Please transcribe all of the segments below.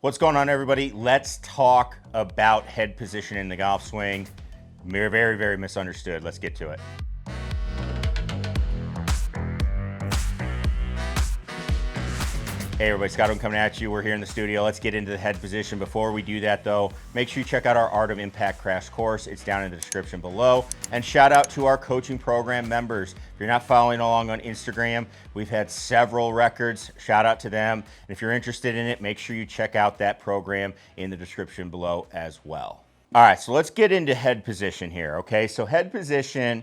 What's going on, everybody? Let's talk about head position in the golf swing. Very, very misunderstood. Let's get to it. Hey everybody, Scott Oden coming at you. We're here in the studio. Let's get into the head position. Before we do that though, make sure you check out our Art of Impact crash course. It's down in the description below. And shout out to our coaching program members. If you're not following along on Instagram, we've had several records. Shout out to them. And if you're interested in it, make sure you check out that program in the description below as well. All right, so let's get into head position here, okay? So head position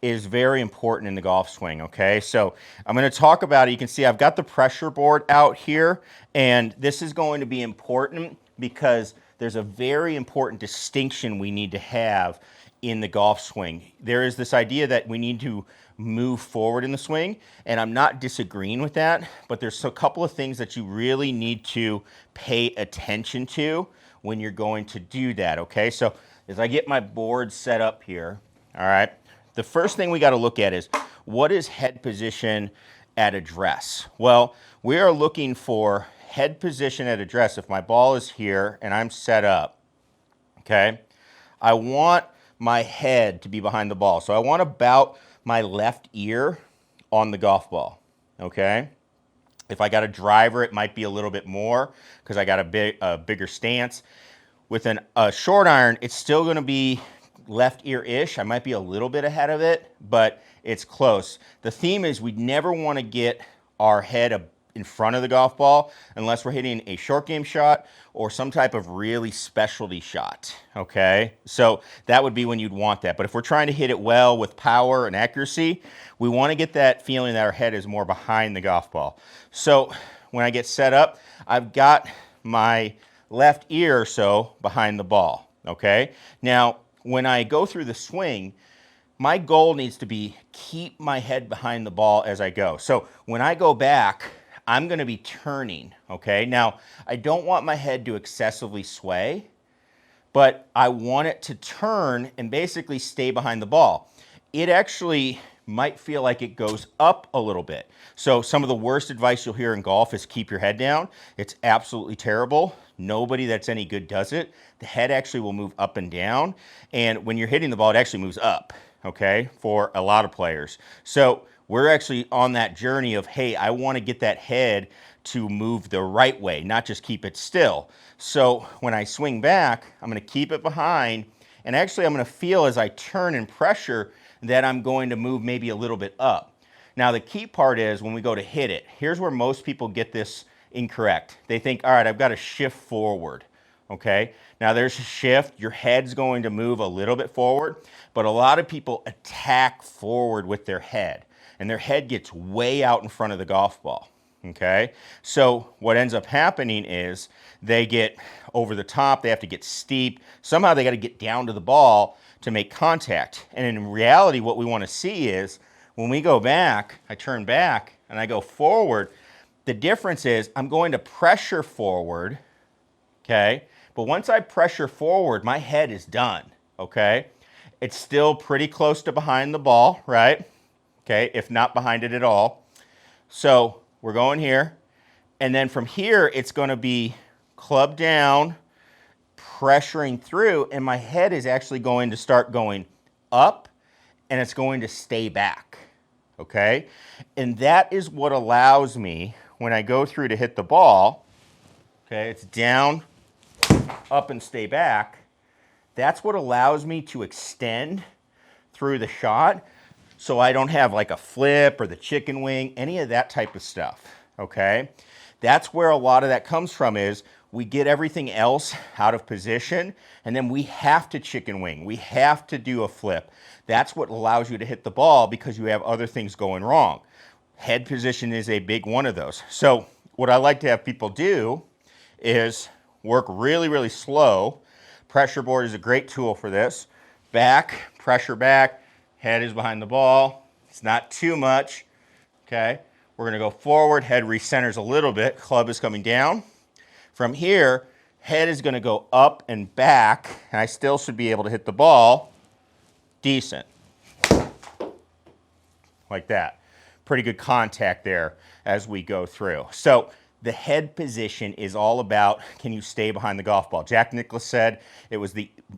is very important in the golf swing, okay? So I'm gonna talk about it. You can see I've got the pressure board out here, and this is going to be important because there's a very important distinction we need to have in the golf swing. There is this idea that we need to move forward in the swing, and I'm not disagreeing with that, but there's a couple of things that you really need to pay attention to when you're going to do that, okay? So as I get my board set up here, all right, the first thing we got to look at is what is head position at address? Well, we are looking for head position at address. If my ball is here and I'm set up, okay, I want my head to be behind the ball. So I want about my left ear on the golf ball, okay? If I got a driver, it might be a little bit more because I got a bigger stance. With a short iron, it's still going to be left ear-ish. I might be a little bit ahead of it, but it's close. The theme is we never want to get our head in front of the golf ball unless we're hitting a short game shot or some type of really specialty shot, okay? So that would be when you'd want that. But if we're trying to hit it well with power and accuracy, we want to get that feeling that our head is more behind the golf ball. So when I get set up, I've got my left ear or so behind the ball, okay? Now, when I go through the swing, my goal needs to be keep my head behind the ball as I go. So when I go back, I'm going to be turning, okay? Now, I don't want my head to excessively sway, but I want it to turn and basically stay behind the ball. It actually might feel like it goes up a little bit. So some of the worst advice you'll hear in golf is keep your head down. It's absolutely terrible. Nobody that's any good does it. The head actually will move up and down. And when you're hitting the ball, it actually moves up, okay, for a lot of players. So we're actually on that journey of, hey, I want to get that head to move the right way, not just keep it still. So when I swing back, I'm going to keep it behind. And actually, I'm going to feel as I turn and pressure that I'm going to move maybe a little bit up. Now, the key part is when we go to hit it, here's where most people get this incorrect. They think, all right, I've got to shift forward, okay? Now, there's a shift. Your head's going to move a little bit forward, but a lot of people attack forward with their head, and their head gets way out in front of the golf ball, okay? So what ends up happening is they get over the top. They have to get steep. Somehow they got to get down to the ball to make contact. And in reality, what we want to see is when we go back, I turn back and I go forward, the difference is I'm going to pressure forward, okay? But once I pressure forward, my head is done, okay? It's still pretty close to behind the ball, right? Okay, if not behind it at all. So we're going here. And then from here, it's going to be club down, pressuring through, and my head is actually going to start going up, and it's going to stay back, okay? And that is what allows me, when I go through to hit the ball, okay, it's down, up, and stay back. That's what allows me to extend through the shot so I don't have like a flip or the chicken wing, any of that type of stuff, okay? That's where a lot of that comes from is we get everything else out of position, and then we have to chicken wing. We have to do a flip. That's what allows you to hit the ball because you have other things going wrong. Head position is a big one of those. So what I like to have people do is work really slow. Pressure board is a great tool for this. Back, pressure back, head is behind the ball. It's not too much, okay? We're gonna go forward, head recenters a little bit, club is coming down. From here, head is gonna go up and back, and I still should be able to hit the ball decent. Like that. Pretty good contact there as we go through. So the head position is all about, can you stay behind the golf ball? Jack Nicklaus said it was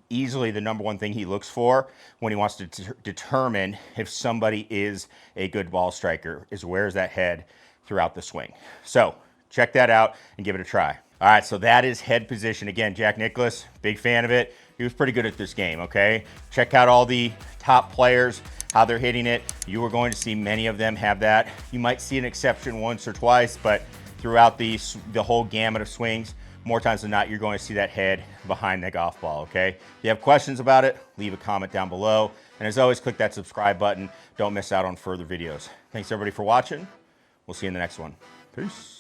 easily the number one thing he looks for when he wants to determine if somebody is a good ball striker, is where's that head throughout the swing. So check that out and give it a try. All right, so that is head position. Again, Jack Nicklaus, big fan of it. He was pretty good at this game, okay? Check out all the top players, how they're hitting it. You are going to see many of them have that. You might see an exception once or twice, but throughout the whole gamut of swings, more times than not, you're going to see that head behind the golf ball, okay? If you have questions about it, leave a comment down below. And as always, click that subscribe button. Don't miss out on further videos. Thanks everybody for watching. We'll see you in the next one. Peace.